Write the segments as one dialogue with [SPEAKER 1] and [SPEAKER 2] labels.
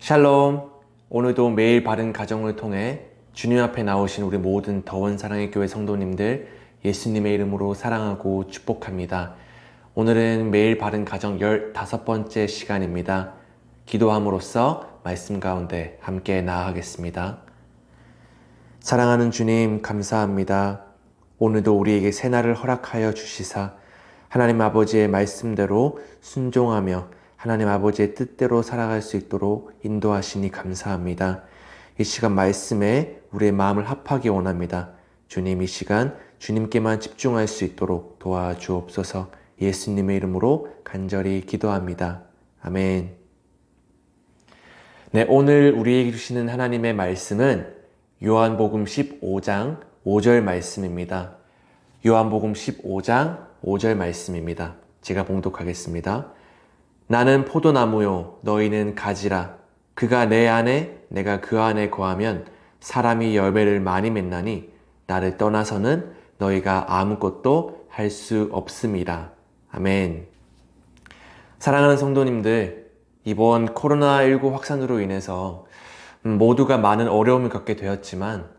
[SPEAKER 1] 샬롬. 오늘도 매일 바른 가정을 통해 주님 앞에 나오신 우리 모든 더원 사랑의 교회 성도님들 예수님의 이름으로 사랑하고 축복합니다. 오늘은 매일 바른 가정 15번째 시간입니다. 기도함으로써 말씀 가운데 함께 나아가겠습니다. 사랑하는 주님, 감사합니다. 오늘도 우리에게 새날을 허락하여 주시사 하나님 아버지의 말씀대로 순종하며 하나님 아버지의 뜻대로 살아갈 수 있도록 인도하시니 감사합니다. 이 시간 말씀에 우리의 마음을 합하기 원합니다. 주님, 이 시간 주님께만 집중할 수 있도록 도와주옵소서. 예수님의 이름으로 간절히 기도합니다. 아멘. 네, 오늘 우리에게 주시는 하나님의 말씀은 요한복음 15장 5절 말씀입니다. 요한복음 15장 5절 말씀입니다. 제가 봉독하겠습니다. 나는 포도나무요 너희는 가지라. 그가 내 안에 내가 그 안에 거하면 사람이 열매를 많이 맺나니 나를 떠나서는 너희가 아무것도 할 수 없음이라. 아멘. 사랑하는 성도님들, 이번 코로나19 확산으로 인해서 모두가 많은 어려움을 겪게 되었지만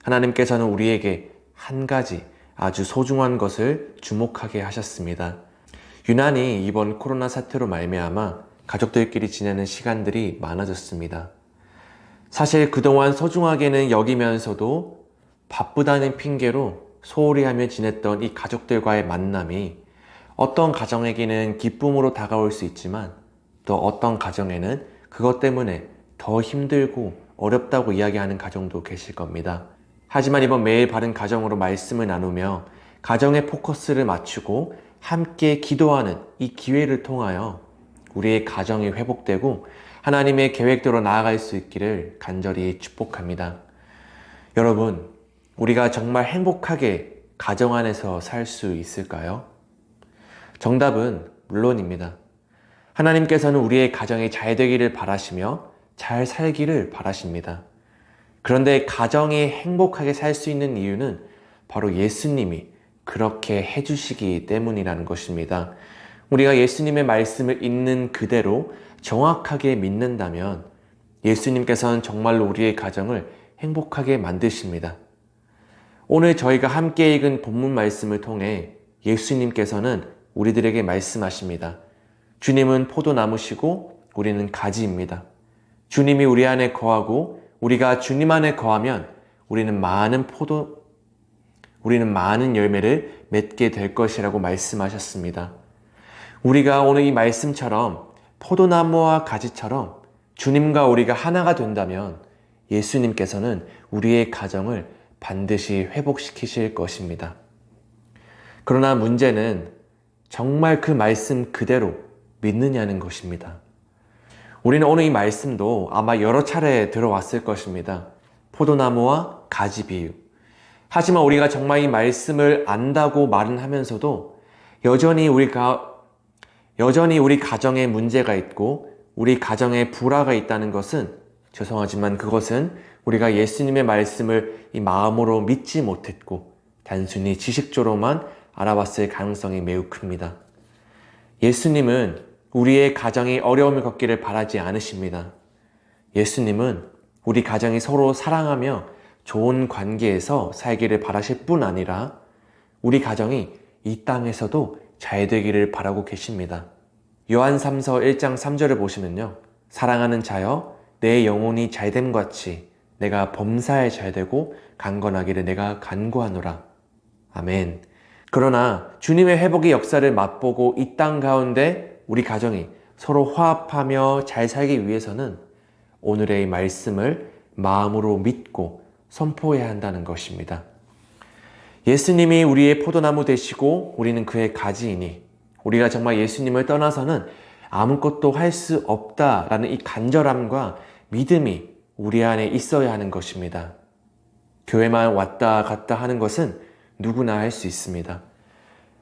[SPEAKER 1] 하나님께서는 우리에게 한 가지 아주 소중한 것을 주목하게 하셨습니다. 유난히 이번 코로나 사태로 말미암아 가족들끼리 지내는 시간들이 많아졌습니다. 사실 그동안 소중하게는 여기면서도 바쁘다는 핑계로 소홀히 하며 지냈던 이 가족들과의 만남이 어떤 가정에게는 기쁨으로 다가올 수 있지만 또 어떤 가정에는 그것 때문에 더 힘들고 어렵다고 이야기하는 가정도 계실 겁니다. 하지만 이번 매일 바른 가정으로 말씀을 나누며 가정의 포커스를 맞추고 함께 기도하는 이 기회를 통하여 우리의 가정이 회복되고 하나님의 계획대로 나아갈 수 있기를 간절히 축복합니다. 여러분, 우리가 정말 행복하게 가정 안에서 살 수 있을까요? 정답은 물론입니다. 하나님께서는 우리의 가정이 잘 되기를 바라시며 잘 살기를 바라십니다. 그런데 가정이 행복하게 살 수 있는 이유는 바로 예수님이 그렇게 해주시기 때문이라는 것입니다. 우리가 예수님의 말씀을 있는 그대로 정확하게 믿는다면 예수님께서는 정말로 우리의 가정을 행복하게 만드십니다. 오늘 저희가 함께 읽은 본문 말씀을 통해 예수님께서는 우리들에게 말씀하십니다. 주님은 포도나무시고 우리는 가지입니다. 주님이 우리 안에 거하고 우리가 주님 안에 거하면 우리는 많은 열매를 맺게 될 것이라고 말씀하셨습니다. 우리가 오늘 이 말씀처럼 포도나무와 가지처럼 주님과 우리가 하나가 된다면 예수님께서는 우리의 가정을 반드시 회복시키실 것입니다. 그러나 문제는 정말 그 말씀 그대로 믿느냐는 것입니다. 우리는 오늘 이 말씀도 아마 여러 차례 들어왔을 것입니다. 포도나무와 가지 비유. 하지만 우리가 정말 이 말씀을 안다고 말은 하면서도 여전히 우리 가정에 문제가 있고 우리 가정에 불화가 있다는 것은 죄송하지만 그것은 우리가 예수님의 말씀을 이 마음으로 믿지 못했고 단순히 지식적으로만 알아봤을 가능성이 매우 큽니다. 예수님은 우리의 가정이 어려움을 겪기를 바라지 않으십니다. 예수님은 우리 가정이 서로 사랑하며 좋은 관계에서 살기를 바라실 뿐 아니라 우리 가정이 이 땅에서도 잘 되기를 바라고 계십니다. 요한 3서 1장 3절을 보시면요. 사랑하는 자여 내 영혼이 잘됨 같이 내가 범사에 잘되고 강건하기를 내가 간구하노라. 아멘. 그러나 주님의 회복의 역사를 맛보고 이 땅 가운데 우리 가정이 서로 화합하며 잘 살기 위해서는 오늘의 말씀을 마음으로 믿고 선포해야 한다는 것입니다. 예수님이 우리의 포도나무 되시고 우리는 그의 가지이니 우리가 정말 예수님을 떠나서는 아무것도 할 수 없다라는 이 간절함과 믿음이 우리 안에 있어야 하는 것입니다. 교회만 왔다 갔다 하는 것은 누구나 할 수 있습니다.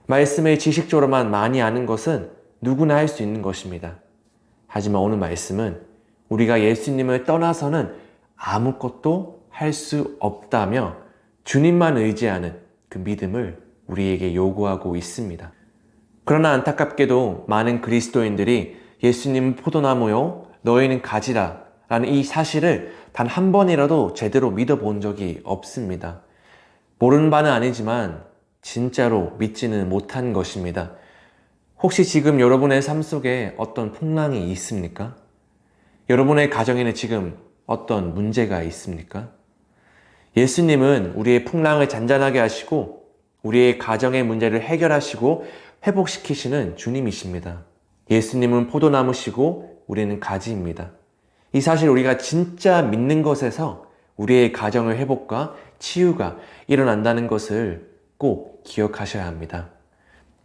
[SPEAKER 1] 말씀을 지식적으로만 많이 아는 것은 누구나 할 수 있는 것입니다. 하지만 오늘 말씀은 우리가 예수님을 떠나서는 아무것도 할 수 없다며 주님만 의지하는 그 믿음을 우리에게 요구하고 있습니다. 그러나 안타깝게도 많은 그리스도인들이 예수님은 포도나무요 너희는 가지라 라는 이 사실을 단 한 번이라도 제대로 믿어본 적이 없습니다. 모르는 바는 아니지만 진짜로 믿지는 못한 것입니다. 혹시 지금 여러분의 삶 속에 어떤 풍랑이 있습니까? 여러분의 가정에는 지금 어떤 문제가 있습니까? 예수님은 우리의 풍랑을 잔잔하게 하시고 우리의 가정의 문제를 해결하시고 회복시키시는 주님이십니다. 예수님은 포도나무시고 우리는 가지입니다. 이 사실 우리가 진짜 믿는 것에서 우리의 가정의 회복과 치유가 일어난다는 것을 꼭 기억하셔야 합니다.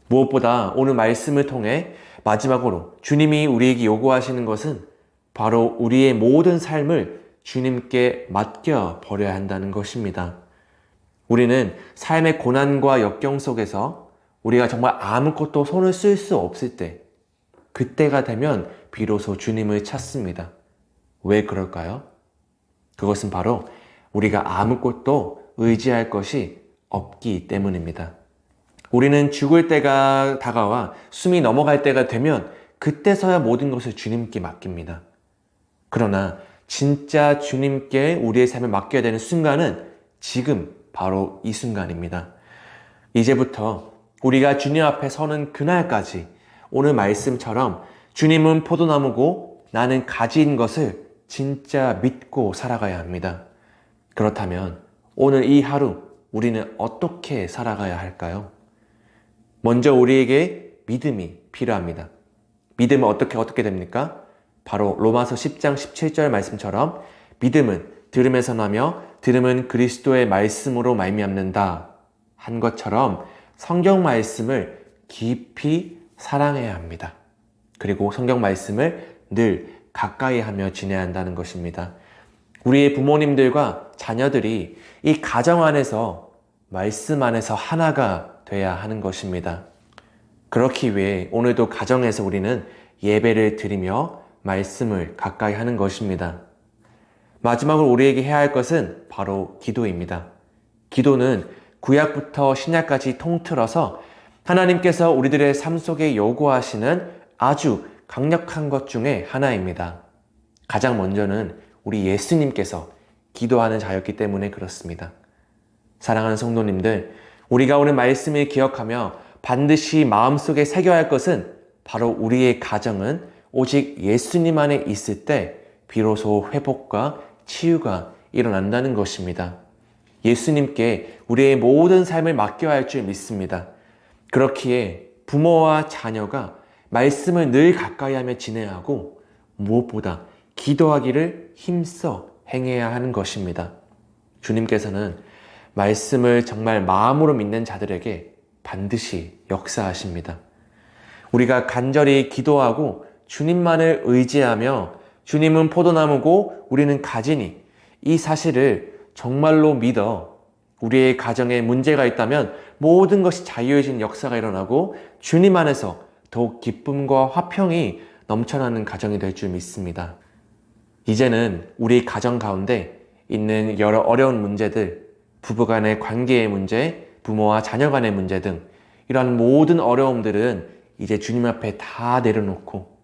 [SPEAKER 1] 무엇보다 오늘 말씀을 통해 마지막으로 주님이 우리에게 요구하시는 것은 바로 우리의 모든 삶을 주님께 맡겨 버려야 한다는 것입니다. 우리는 삶의 고난과 역경 속에서 우리가 정말 아무것도 손을 쓸 수 없을 때, 그때가 되면 비로소 주님을 찾습니다. 왜 그럴까요? 그것은 바로 우리가 아무것도 의지할 것이 없기 때문입니다. 우리는 죽을 때가 다가와 숨이 넘어갈 때가 되면 그때서야 모든 것을 주님께 맡깁니다. 그러나 진짜 주님께 우리의 삶을 맡겨야 되는 순간은 지금 바로 이 순간입니다. 이제부터 우리가 주님 앞에 서는 그날까지 오늘 말씀처럼 주님은 포도나무고 나는 가지인 것을 진짜 믿고 살아가야 합니다. 그렇다면 오늘 이 하루 우리는 어떻게 살아가야 할까요? 먼저 우리에게 믿음이 필요합니다. 믿음은 어떻게 됩니까? 바로 로마서 10장 17절 말씀처럼 믿음은 들음에서 나며 들음은 그리스도의 말씀으로 말미암는다 한 것처럼 성경 말씀을 깊이 사랑해야 합니다. 그리고 성경 말씀을 늘 가까이 하며 지내야 한다는 것입니다. 우리의 부모님들과 자녀들이 이 가정 안에서 말씀 안에서 하나가 돼야 하는 것입니다. 그렇기 위해 오늘도 가정에서 우리는 예배를 드리며 말씀을 가까이 하는 것입니다. 마지막으로 우리에게 해야 할 것은 바로 기도입니다. 기도는 구약부터 신약까지 통틀어서 하나님께서 우리들의 삶 속에 요구하시는 아주 강력한 것 중에 하나입니다. 가장 먼저는 우리 예수님께서 기도하는 자였기 때문에 그렇습니다. 사랑하는 성도님들, 우리가 오늘 말씀을 기억하며 반드시 마음속에 새겨야 할 것은 바로 우리의 가정은 오직 예수님 안에 있을 때 비로소 회복과 치유가 일어난다는 것입니다. 예수님께 우리의 모든 삶을 맡겨야 할 줄 믿습니다. 그렇기에 부모와 자녀가 말씀을 늘 가까이 하며 지내야 하고 무엇보다 기도하기를 힘써 행해야 하는 것입니다. 주님께서는 말씀을 정말 마음으로 믿는 자들에게 반드시 역사하십니다. 우리가 간절히 기도하고 주님만을 의지하며 주님은 포도나무고 우리는 가지니 이 사실을 정말로 믿어 우리의 가정에 문제가 있다면 모든 것이 자유해진 역사가 일어나고 주님 안에서 더욱 기쁨과 화평이 넘쳐나는 가정이 될 줄 믿습니다. 이제는 우리 가정 가운데 있는 여러 어려운 문제들, 부부간의 관계의 문제, 부모와 자녀 간의 문제 등 이러한 모든 어려움들은 이제 주님 앞에 다 내려놓고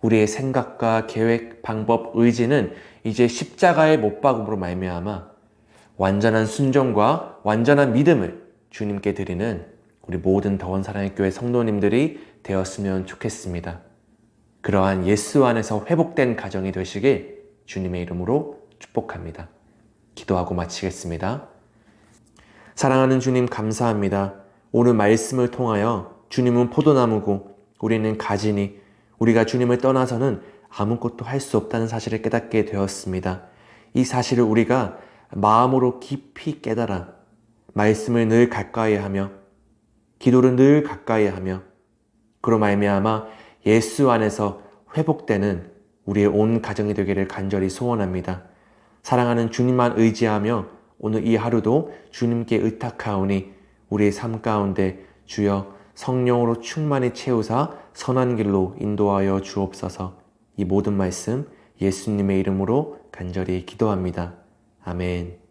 [SPEAKER 1] 우리의 생각과 계획, 방법, 의지는 이제 십자가의 못박음으로 말미암아 완전한 순종과 완전한 믿음을 주님께 드리는 우리 모든 더원 사랑의 교회 성도님들이 되었으면 좋겠습니다. 그러한 예수 안에서 회복된 가정이 되시길 주님의 이름으로 축복합니다. 기도하고 마치겠습니다. 사랑하는 주님 감사합니다. 오늘 말씀을 통하여 주님은 포도나무고 우리는 가지니 우리가 주님을 떠나서는 아무것도 할 수 없다는 사실을 깨닫게 되었습니다. 이 사실을 우리가 마음으로 깊이 깨달아 말씀을 늘 가까이 하며 기도를 늘 가까이 하며 그로 말미암아 예수 안에서 회복되는 우리의 온 가정이 되기를 간절히 소원합니다. 사랑하는 주님만 의지하며 오늘 이 하루도 주님께 의탁하오니 우리의 삶 가운데 주여 성령으로 충만히 채우사 선한 길로 인도하여 주옵소서. 이 모든 말씀 예수님의 이름으로 간절히 기도합니다. 아멘.